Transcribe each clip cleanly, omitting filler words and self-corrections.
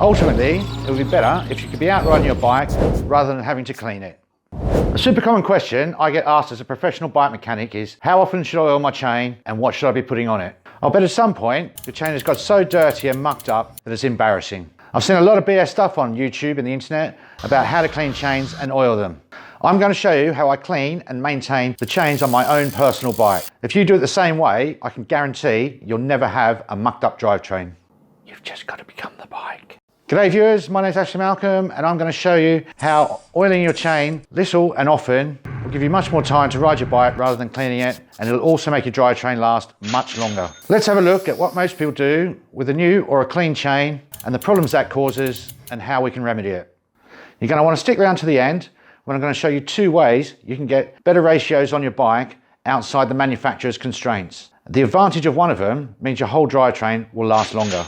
Ultimately, it would be better if you could be out riding your bike rather than having to clean it. A super common question I get asked as a professional bike mechanic is, how often should I oil my chain and what should I be putting on it? I'll bet at some point your chain has got so dirty and mucked up that it's embarrassing. I've seen a lot of BS stuff on YouTube and the internet about how to clean chains and oil them. I'm going to show you how I clean and maintain the chains on my own personal bike. If you do it the same way, I can guarantee you'll never have a mucked up drivetrain. You've just got to become the bike. G'day viewers, my name's Ashley Malcolm and I'm going to show you how oiling your chain little and often will give you much more time to ride your bike rather than cleaning it, and it'll also make your drivetrain last much longer. Let's have a look at what most people do with a new or a clean chain and the problems that causes and how we can remedy it. You're going to want to stick around to the end when I'm going to show you two ways you can get better ratios on your bike outside the manufacturer's constraints. The advantage of one of them means your whole drivetrain will last longer.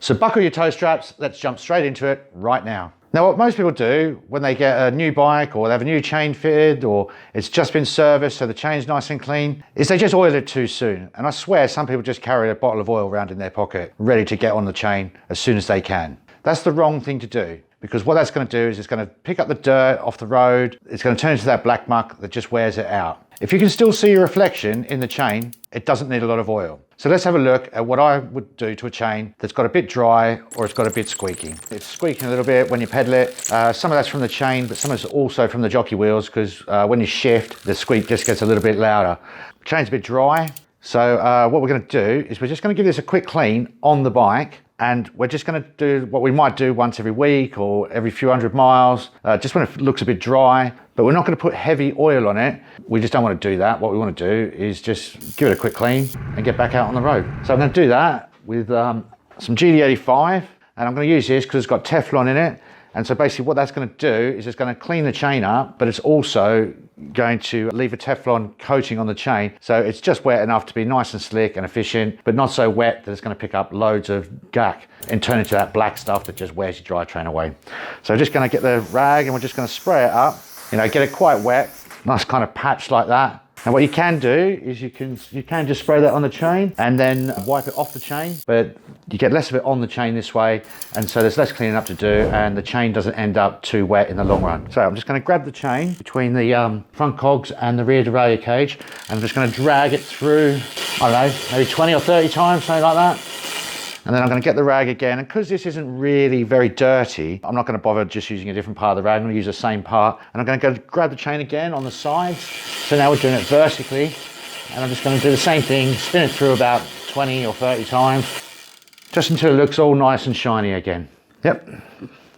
So buckle your toe straps, let's jump straight into it right now. Now what most people do when they get a new bike or they have a new chain fitted or it's just been serviced so the chain's nice and clean, is they just oil it too soon. And I swear some people just carry a bottle of oil around in their pocket, ready to get on the chain as soon as they can. That's the wrong thing to do, because what that's going to do is it's going to pick up the dirt off the road, it's going to turn into that black muck that just wears it out. If you can still see your reflection in the chain, it doesn't need a lot of oil. So let's have a look at what I would do to a chain that's got a bit dry or it's got a bit squeaky. It's squeaking a little bit when you pedal it. Some of that's from the chain, but some of it's also from the jockey wheels, because when you shift, the squeak just gets a little bit louder. The chain's a bit dry. So what we're going to do is we're just going to give this a quick clean on the bike. And we're just going to do what we might do once every week or every few hundred miles, just when it looks a bit dry, but we're not going to put heavy oil on it. We just don't want to do that. What we want to do is just give it a quick clean and get back out on the road. So I'm going to do that with some GD85, and I'm going to use this because it's got Teflon in it. And so basically what that's going to do is it's going to clean the chain up, but it's also going to leave a Teflon coating on the chain. So it's just wet enough to be nice and slick and efficient, but not so wet that it's going to pick up loads of gack and turn into that black stuff that just wears your drivetrain away. So I'm just going to get the rag and we're just going to spray it up, get it quite wet, nice kind of patch like that. And what you can do is you can just spray that on the chain and then wipe it off the chain, but you get less of it on the chain this way, and so there's less cleaning up to do and the chain doesn't end up too wet in the long run. So I'm just going to grab the chain between the front cogs and the rear derailleur cage, and I'm just going to drag it through, I don't know, maybe 20 or 30 times, something like that. And then I'm going to get the rag again, and because this isn't really very dirty, I'm not going to bother just using a different part of the rag. I'm going to use the same part, and I'm going to go grab the chain again on the sides. So now we're doing it vertically, and I'm just going to do the same thing, spin it through about 20 or 30 times, just until it looks all nice and shiny again. Yep,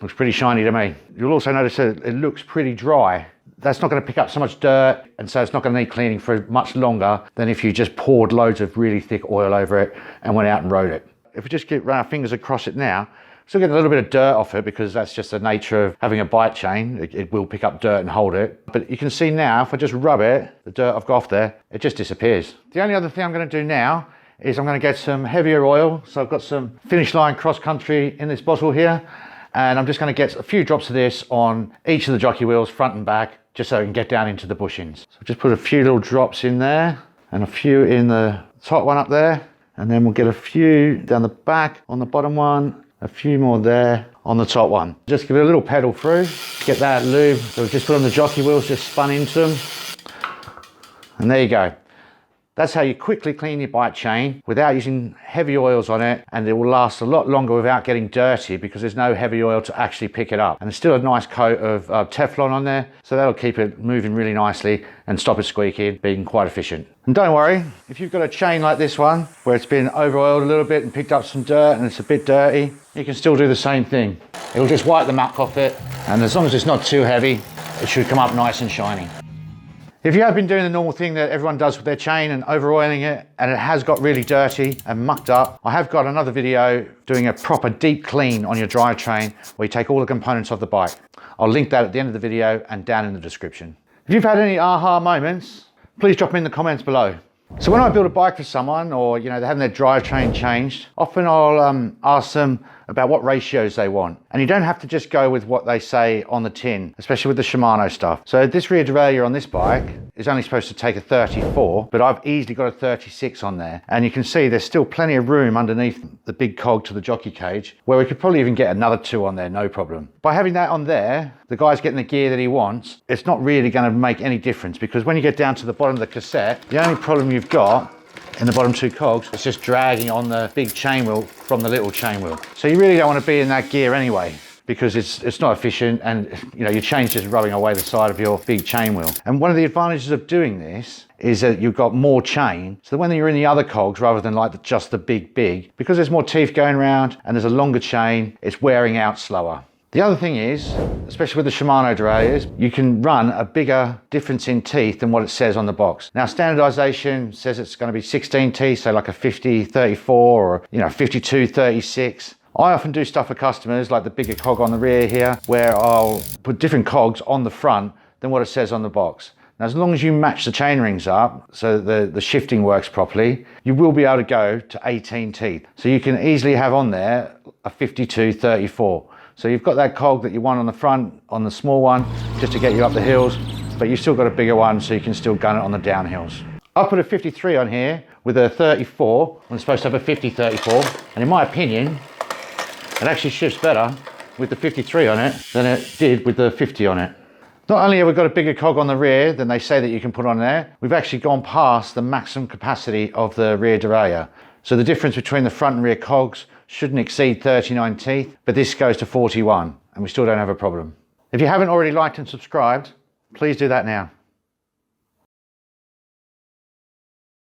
looks pretty shiny to me. You'll also notice that it looks pretty dry. That's not going to pick up so much dirt, and so it's not going to need cleaning for much longer than if you just poured loads of really thick oil over it and went out and rode it. If we just run our fingers across it now, still getting a little bit of dirt off it because that's just the nature of having a bike chain. It will pick up dirt and hold it. But you can see now, if I just rub it, the dirt I've got off there, it just disappears. The only other thing I'm going to do now is I'm going to get some heavier oil. So I've got some Finish Line Cross Country in this bottle here. And I'm just going to get a few drops of this on each of the jockey wheels, front and back, just so I can get down into the bushings. So just put a few little drops in there and a few in the top one up there. And then we'll get a few down the back on the bottom one, a few more there on the top one. Just give it a little pedal through, get that lube. So we've just put on the jockey wheels, just spun into them. And there you go. That's how you quickly clean your bike chain without using heavy oils on it, and it will last a lot longer without getting dirty because there's no heavy oil to actually pick it up. And there's still a nice coat of Teflon on there, so that'll keep it moving really nicely and stop it squeaking, being quite efficient. And don't worry, if you've got a chain like this one, where it's been over-oiled a little bit and picked up some dirt and it's a bit dirty, you can still do the same thing. It'll just wipe the muck off it, and as long as it's not too heavy, it should come up nice and shiny. If you have been doing the normal thing that everyone does with their chain and over-oiling it, and it has got really dirty and mucked up, I have got another video doing a proper deep clean on your drivetrain where you take all the components of the bike. I'll link that at the end of the video and down in the description. If you've had any aha moments, please drop them in the comments below. So when I build a bike for someone, or they're having their drivetrain changed, often I'll ask them about what ratios they want. And you don't have to just go with what they say on the tin, especially with the Shimano stuff. So this rear derailleur on this bike is only supposed to take a 34, but I've easily got a 36 on there. And you can see there's still plenty of room underneath the big cog to the jockey cage, where we could probably even get another 2 on there, no problem. By having that on there, the guy's getting the gear that he wants. It's not really going to make any difference, because when you get down to the bottom of the cassette, the only problem you've got in the bottom 2 cogs, it's just dragging on the big chain wheel from the little chain wheel. So you really don't want to be in that gear anyway, because it's not efficient, and you know, your chain's just rubbing away the side of your big chain wheel. And one of the advantages of doing this is that you've got more chain, so that when you're in the other cogs, rather than like just the big, because there's more teeth going around and there's a longer chain, it's wearing out slower. The other thing is, especially with the Shimano derailleurs, you can run a bigger difference in teeth than what it says on the box. Now, standardization says it's going to be 16 teeth, so like a 50-34 or, you know, 52-36. I often do stuff for customers, like the bigger cog on the rear here, where I'll put different cogs on the front than what it says on the box. Now, as long as you match the chain rings up so that the shifting works properly, you will be able to go to 18 teeth. So you can easily have on there a 52-34. So you've got that cog that you want on the front, on the small one, just to get you up the hills, but you've still got a bigger one so you can still gun it on the downhills. I'll put a 53 on here with a 34. I'm supposed to have a 50-34, and in my opinion, it actually shifts better with the 53 on it than it did with the 50 on it. Not only have we got a bigger cog on the rear than they say that you can put on there, we've actually gone past the maximum capacity of the rear derailleur. So the difference between the front and rear cogs shouldn't exceed 39 teeth, but this goes to 41, and we still don't have a problem. If you haven't already liked and subscribed, please do that now.